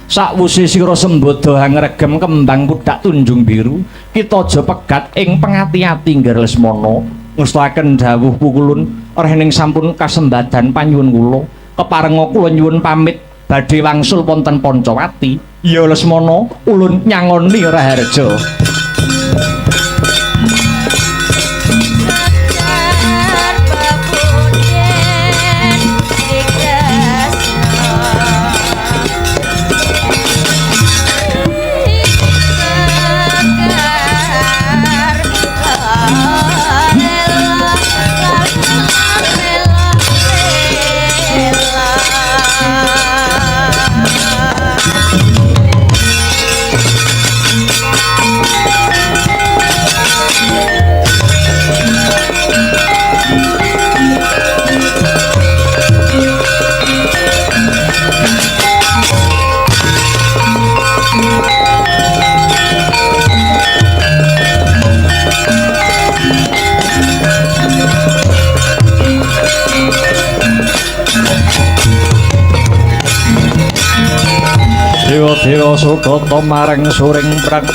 Sakwise sira sembada ngregem kembang Pudak Tunjung Biru, kita aja pegat ing pengati-ati nggih Lesmana. Ngestaken dawuh pukulun, rening sampun kasembadan panyuwun kula, keparenga kula nyuwun pamit badhe wangsul wonten Pancawati. Iya Lesmana, ulun nyangoni Raharja. Dewa Sugata marang suring prang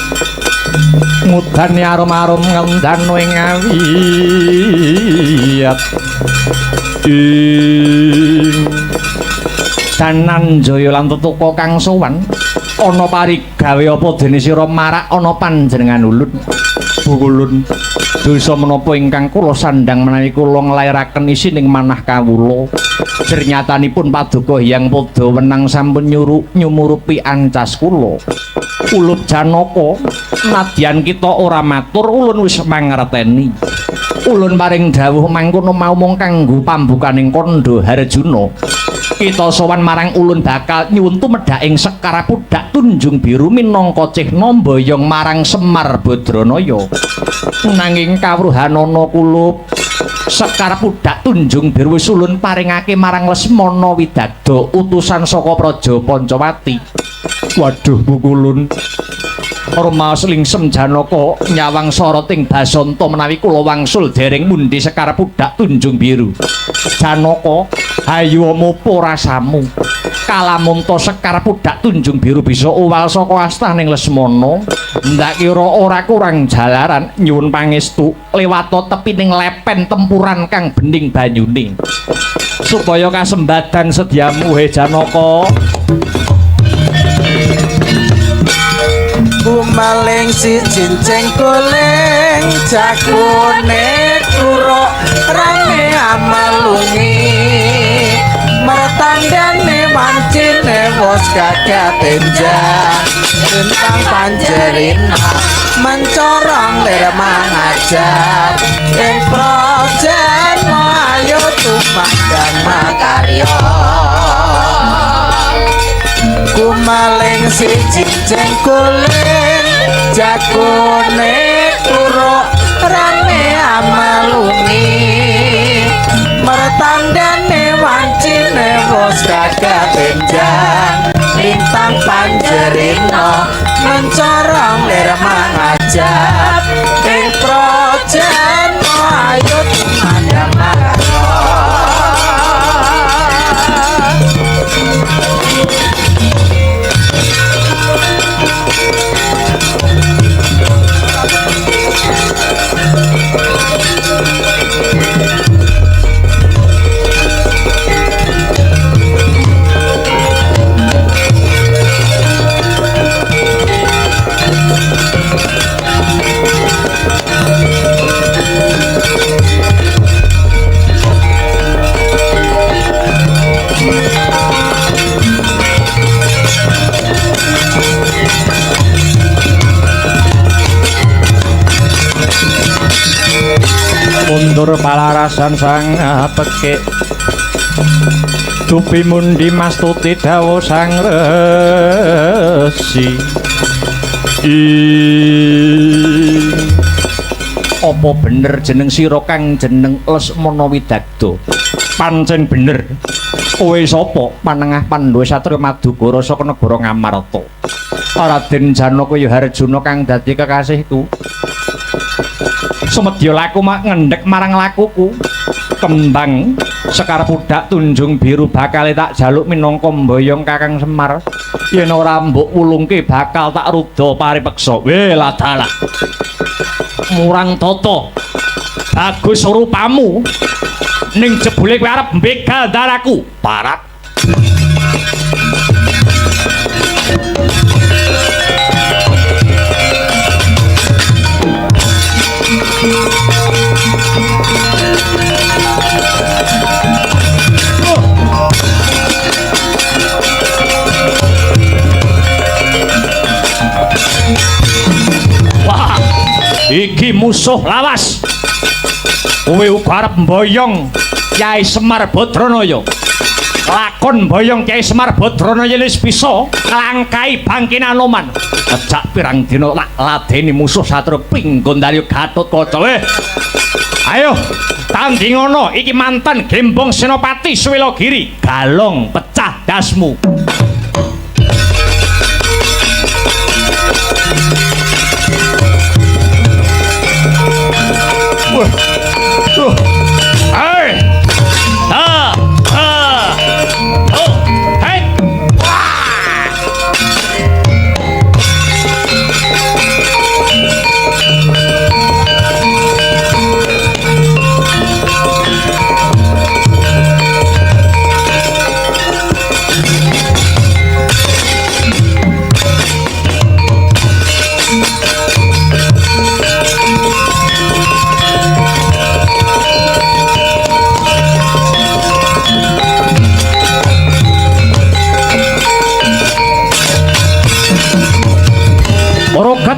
mudhani arum-arum ngendhanu ing awiyat ing Dananjaya lan Tetuka kang sowan ana parigawe apa dene sira marak ana panjenengan ulun pukulun dosa menapa ingkang kula sandhang menawi kula nglairaken isining manah kawula. Jernyatanipun paduka Hyang Pada Wenang sampun nyumurupi ancas kula. Ulup Janaka, nadyan kita ora matur ulun wis mangerteni. Ulun paring dawuh mangkono mau mung kanggo pambukaning kandha Harjuna. Kita sowan marang ulun bakal nyuwun tumedhaking Sekar Pudak Tunjung Biru minangka cihna mboyong marang Semar Badranaya. Nanging kawruhanana kulup Sekar Pudak Tunjung Biru wis ulun paringake marang Lesmana Widagda utusan saka Praja Pancawati. Waduh pukulun, Ormaos lingsem Janaka nyawang soroting Basanta menawi kula wangsul dereng mundi Sekar Pudak Tunjung Biru. Janaka, hayu mopo rasamu? Kalamunta Sekar Pudak Tunjung Biru bisa uwal saka astaning Lesmana, ndak kira ora kurang jalaran nyuwun pangestu liwata tepining lepen tempuran kang bening banyune. Supaya kasembadan sediamu he Janaka. Kumaling si cinceng kuling jakune kuro rame amalungi mertanggane wancine wos gagah tenjang tentang panjerina mencorong lir mangajab ing projen ayo tumandang makarya kumaling si cinceng kuling jakune kuro rame amalungi mertandane wancine wos gagah tenjang lintang panjerina mencorong lir mangajab ing projen ayo tumandang makarya bandur palarasan sang tekik Dupi mundi mastuti dawa sang resi Apa bener jeneng sira kang jeneng Lesmana Widagdo? Pancen bener. Kowe sapa? Panengah Pandhawa Satriya Madukara saka negara Ngamarta. Raden Janaka ya Harjuna kang dadi kekasihku. Sumedya laku mak ngendhek marang lakuku. Kembang Sekar Pudak Tunjung Biru bakal tak jaluk minangka mboyong Kakang Semar. Yen ora mbok wulungke bakal tak rudha paripeksa. Lah dalah. Murang tata. Bagus rupamu. Ning jebule kowe arep mbegal daraku. Parat. Wah, iki musuh lawas. Kowe uga arep mboyong Kyai Semar Badranaya. Lakon boyong Kyai Semar Badranaya wis bisa nglangkai bangkine Anoman. Kejak pirang dina lak ladeni musuh Satria Pinggondari Gatotkaca. Ayo, tandingono iki mantan Gembong Senopati Swelagiri. Galong pecah dasmu.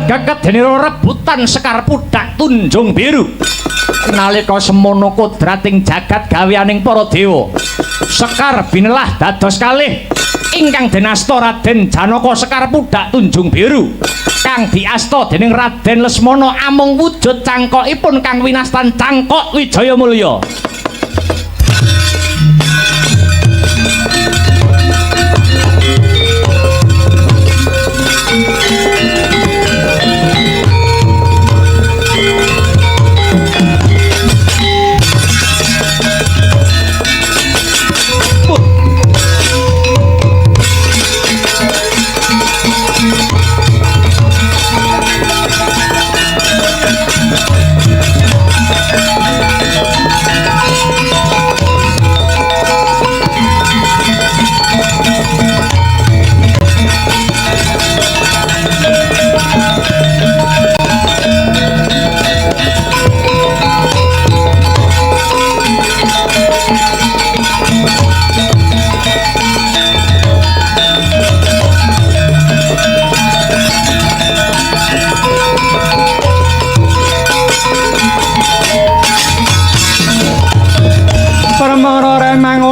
Gagat denira rebutan Sekar Pudak Tunjung Biru. Nalika semono kodrating jagat gaweaning para dewa. Sekar binelah dados kalih ingkang dinasta Raden Janaka Sekar Pudak Tunjung Biru. Kang diasta dening Raden Lesmana amung wujud cangkokipun kang winastan Cangkok Wijayamulya.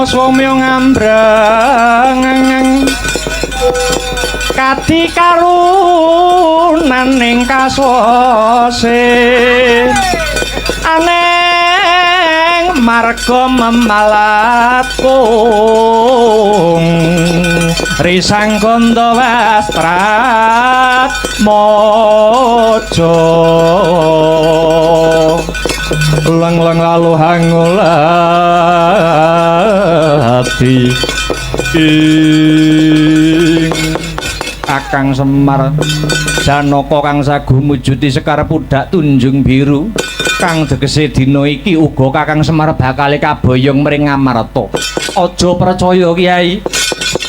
Swamya ngambrang kati karunaning kaswase aneng marga memalatku risang gondo wastrat mojo lang-lang lalu hangulati Kakang Semar Janaka kang sagu mujuti Sekar Pudak Tunjung Biru kang tegese dina iki uga Kakang Semar bakal kaboyong mring Ngamarta. Aja percaya Kyai,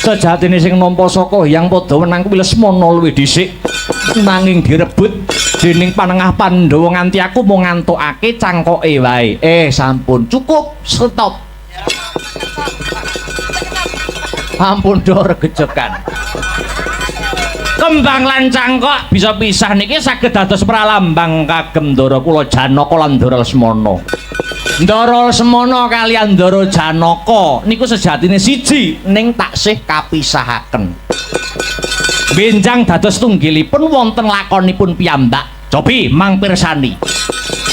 sejatine sing nampa saka Hyang Padha kuwi Lesmana luwih dhisik nanging direbut dening Panengah Pandhawa nganti aku mau ngantukake cangkoke wae. Sampun cukup, stop. Ampun do regejekan. Kembang lan cangkok bisa pisah niki saged dados pralambang kagem Ndara kula Janaka lan Ndara Lesmana. Ndara Lesmana kalian Ndara Janaka niku sejatine siji ning taksih kapisahaken. Benjang dados tunggilipun wonten lakonipun piyambak. Cobi mang pirsani.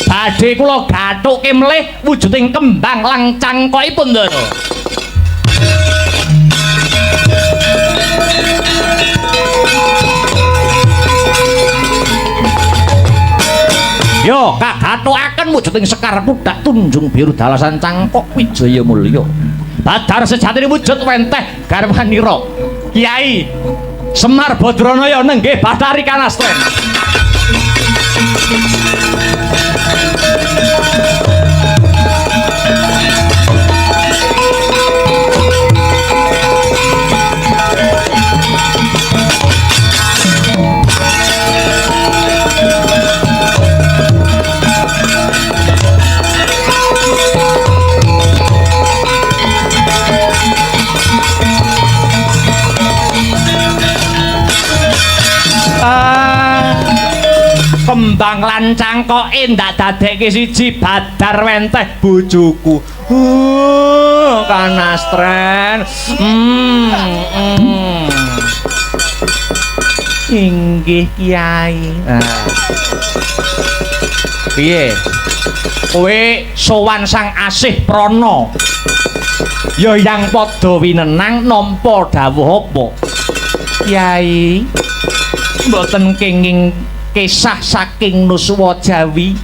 Badhe kula gathuke mlih wujuding kembang langcangkokipun Ndara. Yo kagathukaken wujuding Sekar Pudak Tunjung Biru Dalasan Cangkok Wijaya Mulya. Badar sejatine wujud wenteh garwanira Kyai Semar Badranaya nenggih Bathari Kanastren. Kembang lancang kok ndak dadekke siji Badar wenteh bojoku. Kanastren. Inggih Kyai. Piye? Kowe sowan Sang Asih Prana. Ya yang padha winenang nampa dawuh apa? Kyai, mboten kenging kisah saking Nuswa Jawi.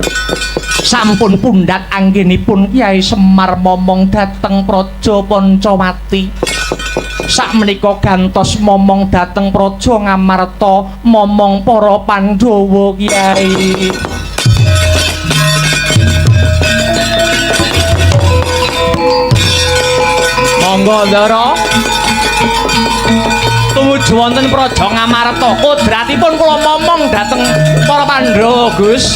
Sampun pundhak anggenipun Kyai Semar momong dhateng Praja Pancawati. Sakmenika gantos momong dhateng Praja Ngamarta momong para Pandhawa Kyai. Monggo Ndara. Tumuju wonten Praja Ngamarta. Kodratipun kula momong dhateng para Pandhawa, Gus.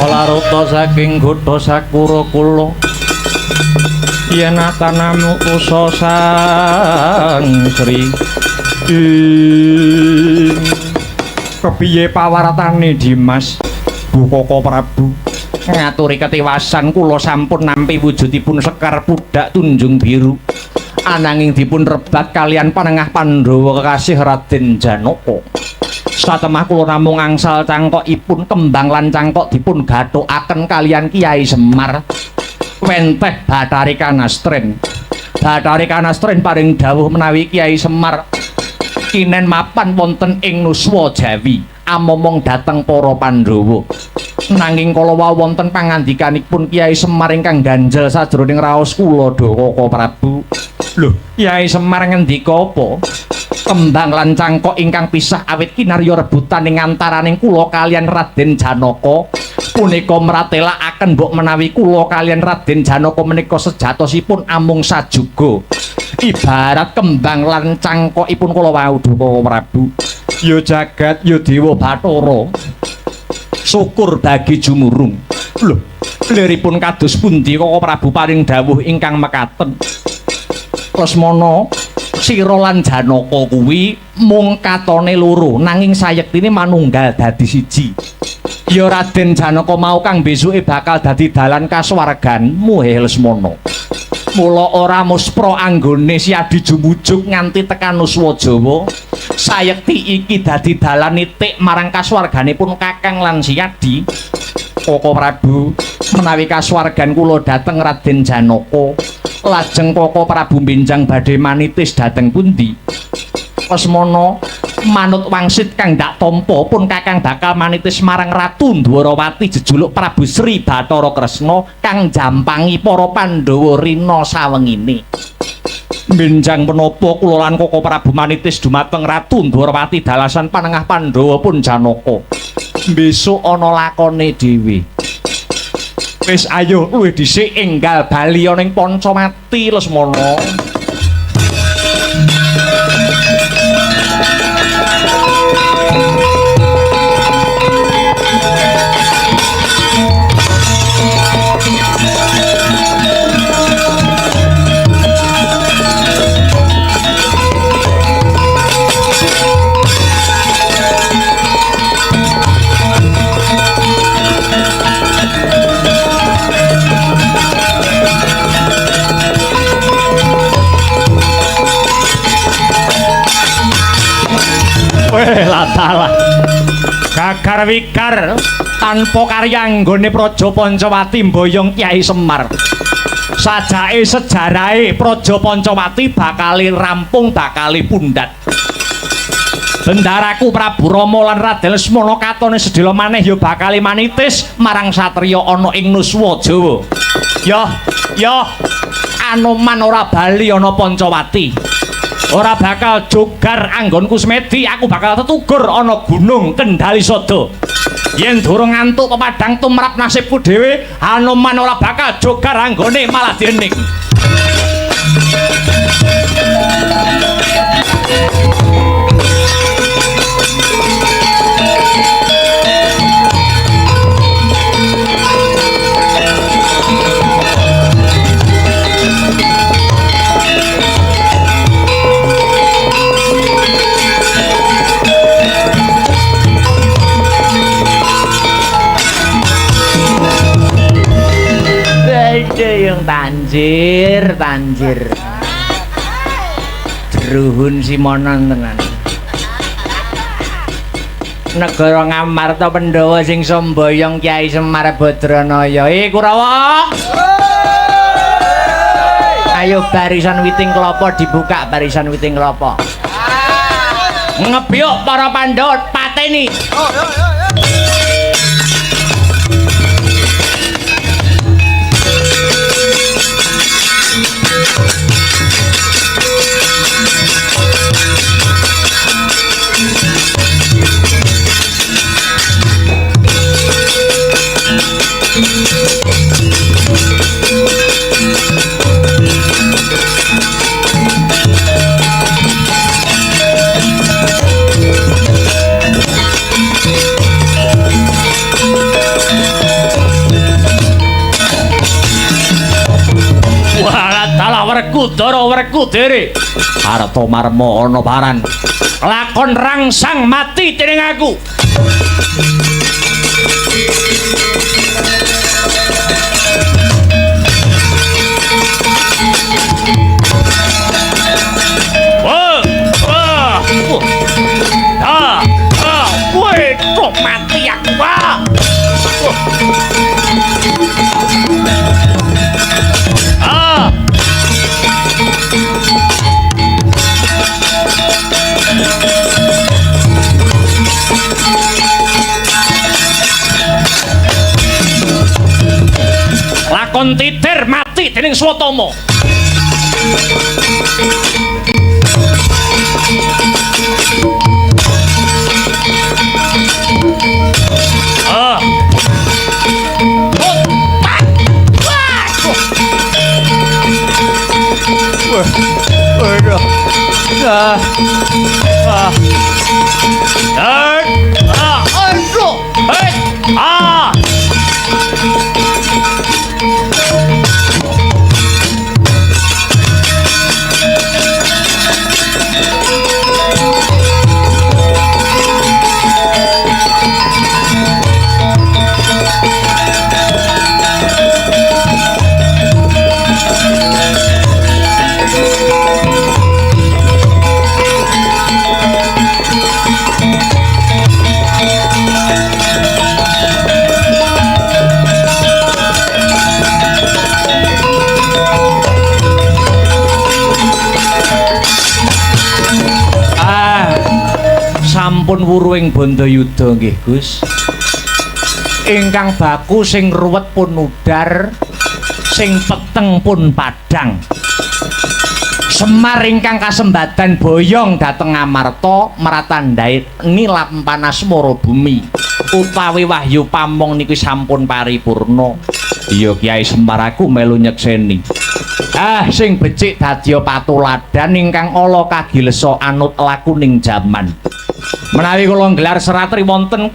Laruta saking Gudha Sakura kula yen atanamu kusa sang Sri. Kepiye pawartane Dimas Bukaka Prabu? Ngaturi ketiwasan kula sampun nampi wujudipun Sekar Pudak Tunjung Biru ananging dipun rebat kalian panengah Pandhawa kekasih Raden Janaka. Satemah kula namung angsal cangkokipun kembang lan cangkok dipun gathukaken kalian Kyai Semar wenteh Bathari Kanastren. Bathari Kanastren paring dawuh menawi Kyai Semar kinen mapan wonten ing Nuswa Jawi amomong dhateng para Pandhawa. Nanging kala wonten pangandikanipun Kyai Semar ingkang ganjel sajroning raos kula Dawaka Prabu. Lho, Kyai Semar ngendika apa? Kembang lan cangkok ingkang pisah awit kinarya rebutan ing antaraning kula kalian Raden Janaka punika mratelakaken mbok menawi kula kalian Raden Janaka menika sejatosipun amung sajuga. Ibarat kembang lan cangkokipun kula wau Dawaka Prabu. Ya jagat ya Dewa Bathara. Syukur bagi jumurung. Lho, liripun kados pundi kok Prabu paring dawuh ingkang mekaten? Lesmana Sira lan Janaka kuwi mung katone loro nanging sayektine manunggal dadi siji. Ya Raden Janaka mau kang besuke bakal dadi dalan kasuwarganmu Lesmana. Mula ora muspra anggone siadi jumujuk nganti tekan Nuswa Jawa. Sayekti iki dadi dalan nitik marang kasuwarganipun Kakang lan Siadi. Koko Prabu, menawi kasuwargan kula dhateng Raden Janaka, lajeng Koko Prabu benjang badhe manitis dhateng pundi? Lesmana, manut wangsit kang dak tampa pun Kakang bakal manitis marang Ratu Dwarawati jejuluk Prabu Sri Bathara Kresna kang jampangi para Pandhawa rina sawengine. Benjang menapa kula lan Koko Prabu manitis dumateng Ratu Dwarawati dalasan panengah Pandhawa pun Janaka. Besok ana lakone dhewe. Wis ayo luwih dhisik enggal bali ana ing Pancamati Lesmana. Weh latalah gagar wikar tanpa karya anggone Praja Pancawati mboyong Kyai Semar. Sajake sejarahe Praja Pancawati bakali rampung bakali pundhat. Bendaraku Prabu Rama lan Raden Lesmana katone sedhela maneh ya bakali manitis marang satriya ana ing Nuswa Jawa. Ya Anoman ora bali ana Pancawati. Ora bakal jogar anggonku semedi, aku bakal tetugur ana Gunung Kendali Sada. Yen durung ngantuk pepadang tumrap nasibku dhewe, Anoman ora bakal jogar anggone malah diening. Yang tanjir Druhun Simonon tenan. Negara Ngamarta Pandhawa sing somboyong Kyai Semar Badranaya. Kurawa. Ayo barisan witing kelapa dibuka, barisan witing kelapa. Ngebyuk para Pandhawa pateni. Werkudara Werkudere Arta marma ana paran lakon rangsang mati dening aku. Mati aku. Lakon titir mati dening Swatama. Sampun wuruing Bandayuda nggih Gus. Ingkang baku sing ruwet pun udar, sing peteng pun padang. Semar ingkang kasembadan boyong dhateng Ngamarta maratandhai nilap panasmara bumi utawi wahyu pamong niku sampun paripurna. Iya Kyai Semar aku melu nyekseni. Sing becik dadya patuladan ingkang ala kagilesa anut lakuning jaman. Menawi kula nggelar seratri wonten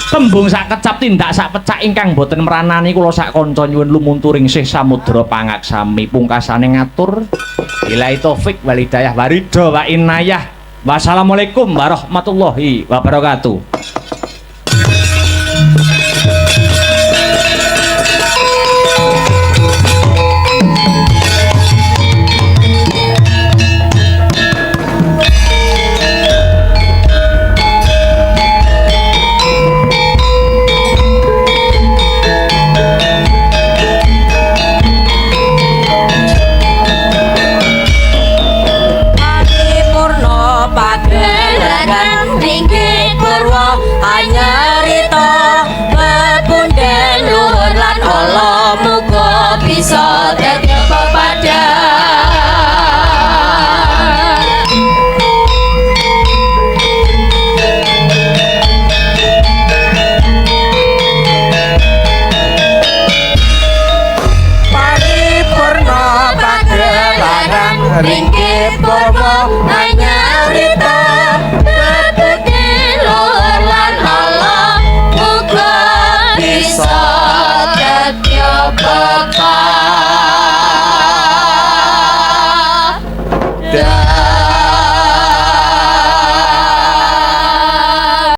tembung sak kecap tindak sak pecak ingkang boten meranani kula sak kanca nyuwun lumunturing sih samudra pangaksami pungkasane ngatur billahi taufik wal hidayah waridha wa inayah. Wassalamualaikum warahmatullahi wabarakatuh. Bisa dadi pepadang paripurna pagelaran ringkih purwa anyarita bebudi luhur lan ala muga bisa dadi pepadang.